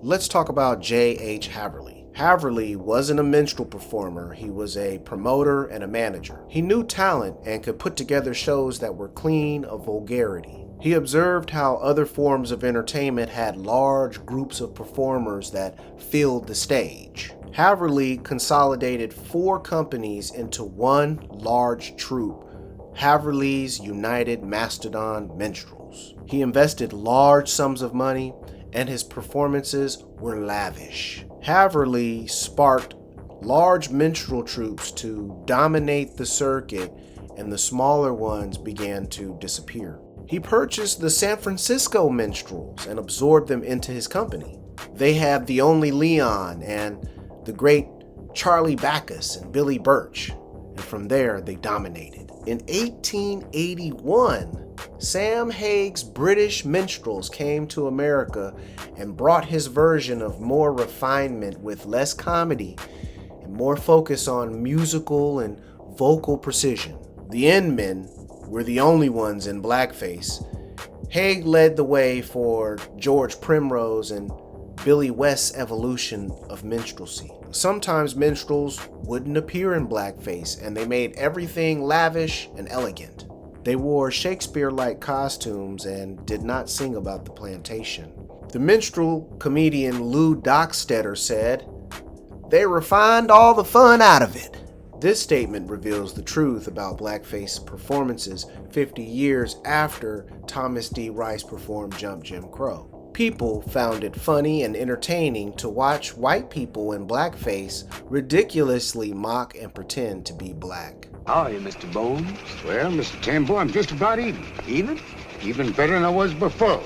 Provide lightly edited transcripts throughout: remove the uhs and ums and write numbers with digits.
Let's talk about J.H. Haverly. Haverly wasn't a minstrel performer, he was a promoter and a manager. He knew talent and could put together shows that were clean of vulgarity. He observed how other forms of entertainment had large groups of performers that filled the stage. Haverly consolidated 4 companies into one large troupe, Haverly's United Mastodon Minstrels. He invested large sums of money, and his performances were lavish. Haverly sparked large minstrel troupes to dominate the circuit, and the smaller ones began to disappear. He purchased the San Francisco Minstrels and absorbed them into his company. They had the Only Leon and the great Charlie Backus and Billy Birch, and from there they dominated. In 1881, Sam Hague's British minstrels came to America and brought his version of more refinement with less comedy and more focus on musical and vocal precision. The Inmen were the only ones in blackface. Hague led the way for George Primrose and Billy West's evolution of minstrelsy. Sometimes minstrels wouldn't appear in blackface, and they made everything lavish and elegant. They wore Shakespeare-like costumes and did not sing about the plantation. The minstrel comedian Lou Dockstetter said, "They refined all the fun out of it." This statement reveals the truth about blackface performances 50 years after Thomas D. Rice performed Jump Jim Crow. People found it funny and entertaining to watch white people in blackface ridiculously mock and pretend to be black. How are you, Mr. Bones? Well, Mr. Tambo, I'm just about even. Even? Even better than I was before.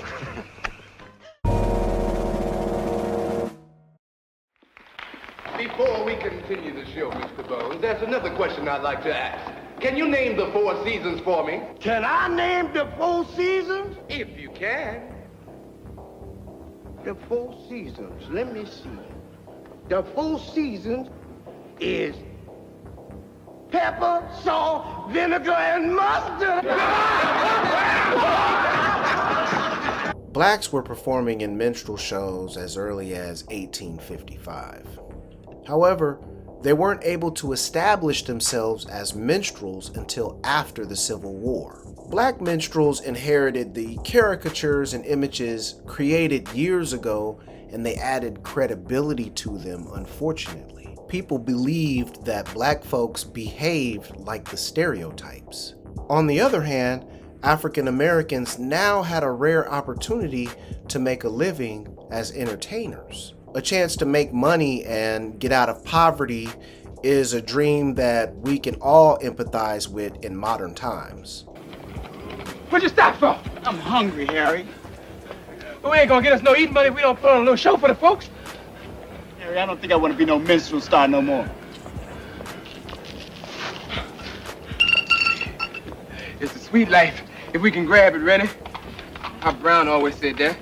Before we continue the show, Mr. Bones, there's another question I'd like to ask. Can you name the 4 seasons for me? Can I name the 4 seasons? If you can. The 4 seasons, let me see. The 4 seasons is pepper, salt, vinegar, and mustard. Blacks were performing in minstrel shows as early as 1855. However, they weren't able to establish themselves as minstrels until after the Civil War. Black minstrels inherited the caricatures and images created years ago, and they added credibility to them, unfortunately. People believed that black folks behaved like the stereotypes. On the other hand, African Americans now had a rare opportunity to make a living as entertainers. A chance to make money and get out of poverty is a dream that we can all empathize with in modern times. What'd you stop for? I'm hungry, Harry. But we ain't gonna get us no eating money if we don't put on a little show for the folks. Harry, I don't think I want to be no minstrel star no more. It's a sweet life if we can grab it, Rennie. Pop Brown always said that.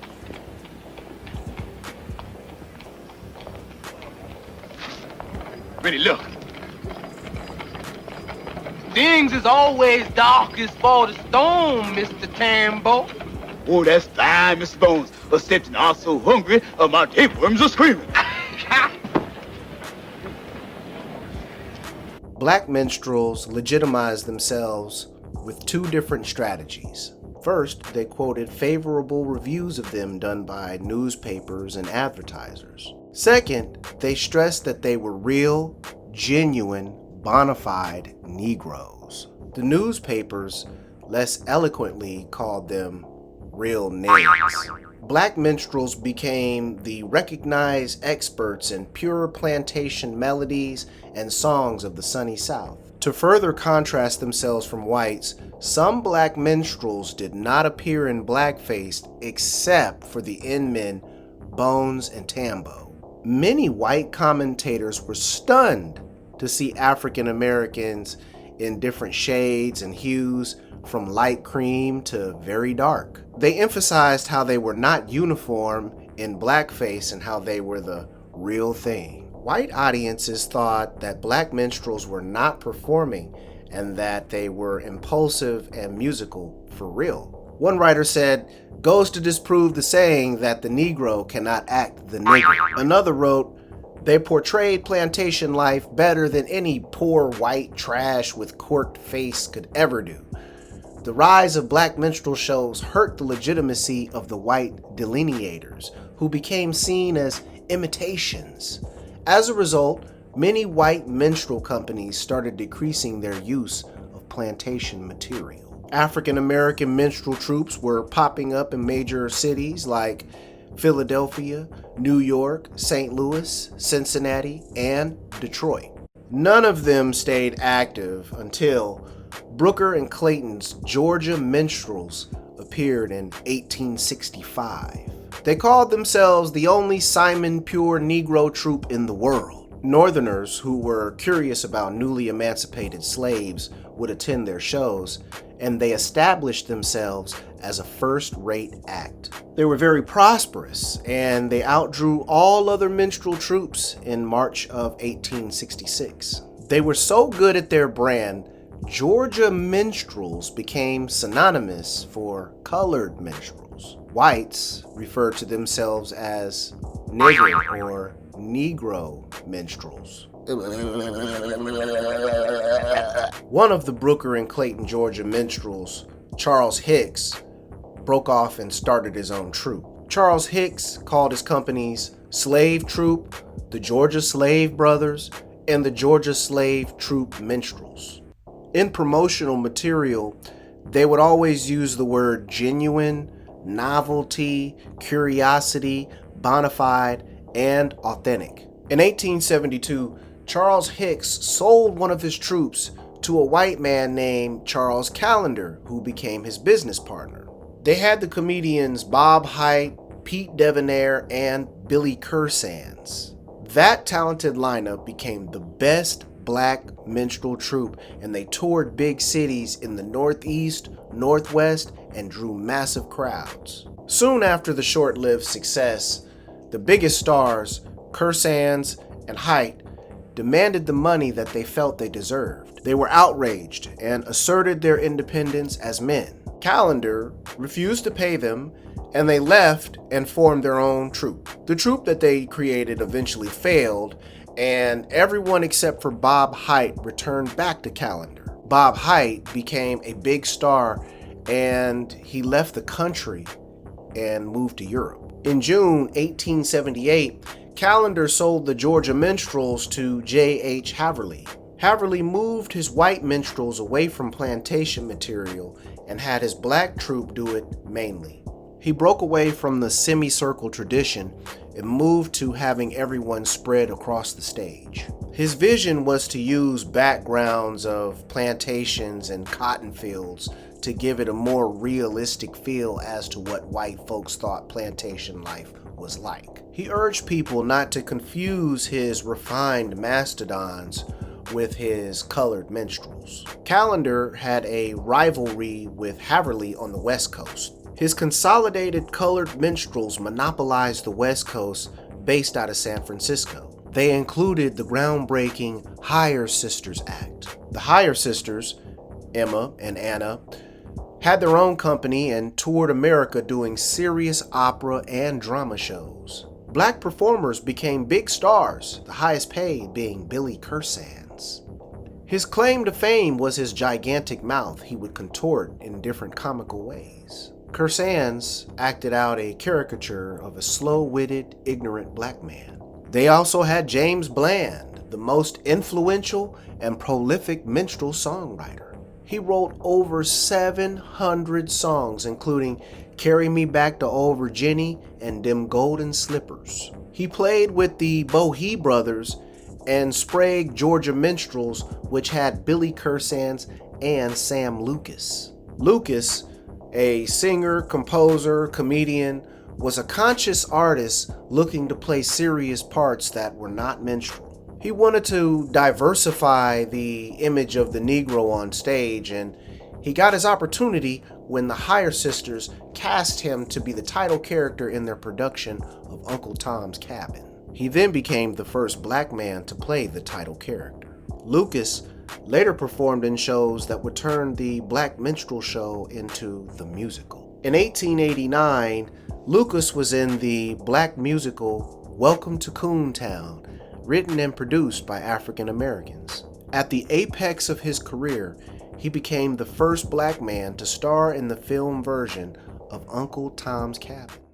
Rennie, look. Things is always darkest for the storm, Mr. Tambo. Oh, that's fine, Mr. Bones. Except I'm so hungry, my tapeworms are screaming. Black minstrels legitimized themselves with 2 different strategies. First, they quoted favorable reviews of them done by newspapers and advertisers. Second, they stressed that they were real, genuine, bona fide Negroes. The newspapers less eloquently called them real niggas. Black minstrels became the recognized experts in pure plantation melodies and songs of the sunny South. To further contrast themselves from whites, some black minstrels did not appear in blackface except for the Inmen Bones and Tambo. Many white commentators were stunned to see African Americans in different shades and hues, from light cream to very dark. They emphasized how they were not uniform in blackface and how they were the real thing. White audiences thought that black minstrels were not performing and that they were impulsive and musical for real. One writer said, "Goes to disprove the saying that the Negro cannot act the nigger." Another wrote, "They portrayed plantation life better than any poor white trash with corked face could ever do. The rise of black minstrel shows hurt the legitimacy of the white delineators, who became seen as imitations. As a result, many white minstrel companies started decreasing their use of plantation material." African American minstrel troupes were popping up in major cities like Philadelphia, New York, St. Louis, Cincinnati, and Detroit. None of them stayed active until Brooker and Clayton's Georgia Minstrels appeared in 1865. They called themselves the only Simon Pure Negro troupe in the world. Northerners who were curious about newly emancipated slaves would attend their shows, and they established themselves as a first-rate act. They were very prosperous, and they outdrew all other minstrel troupes in March of 1866. They were so good at their brand, Georgia Minstrels became synonymous for colored minstrels. Whites referred to themselves as nigger or Negro minstrels. One of the Brooker and Clayton Georgia minstrels, Charles Hicks, broke off and started his own troupe. Charles Hicks called his companies Slave Troupe, the Georgia Slave Brothers, and the Georgia Slave Troupe Minstrels. In promotional material, they would always use the word genuine, novelty, curiosity, bona fide, and authentic. In 1872, Charles Hicks sold one of his troupes to a white man named Charles Callender, who became his business partner. They had the comedians Bob Hite, Pete Devonaire, and Billy Cursands. That talented lineup became the best black minstrel troupe, and they toured big cities in the Northeast, Northwest, and drew massive crowds. Soon after the short-lived success, the biggest stars, Cursands and Hite, demanded the money that they felt they deserved. They were outraged and asserted their independence as men. Callender refused to pay them, and they left and formed their own troupe. The troupe that they created eventually failed, and everyone except for Bob Hite returned back to Callender. Bob Hite became a big star, and he left the country and moved to Europe. In June 1878, Callender sold the Georgia Minstrels to J.H. Haverly. Haverly moved his white minstrels away from plantation material and had his black troupe do it mainly. He broke away from the semicircle tradition and moved to having everyone spread across the stage. His vision was to use backgrounds of plantations and cotton fields to give it a more realistic feel as to what white folks thought plantation life was like. He urged people not to confuse his refined mastodons with his colored minstrels. Callender had a rivalry with Haverly on the West Coast. His consolidated colored minstrels monopolized the West Coast based out of San Francisco. They included the groundbreaking Higher Sisters Act. The Higher Sisters, Emma and Anna, had their own company and toured America doing serious opera and drama shows. Black performers became big stars, the highest paid being Billy Cursands. His claim to fame was his gigantic mouth he would contort in different comical ways. Cursands acted out a caricature of a slow-witted, ignorant black man. They also had James Bland, the most influential and prolific minstrel songwriter. He wrote over 700 songs, including Carry Me Back to Old Virginia and Dem Golden Slippers. He played with the Bohee Brothers and Sprague Georgia Minstrels, which had Billy Cursands and Sam Lucas. Lucas, a singer, composer, comedian, was a conscious artist looking to play serious parts that were not minstrel. He wanted to diversify the image of the Negro on stage, and he got his opportunity when the Higher Sisters cast him to be the title character in their production of Uncle Tom's Cabin. He then became the first black man to play the title character. Lucas later performed in shows that would turn the Black Minstrel Show into the musical. In 1889, Lucas was in the black musical Welcome to Coontown, written and produced by African Americans. At the apex of his career, he became the first black man to star in the film version of Uncle Tom's Cabin.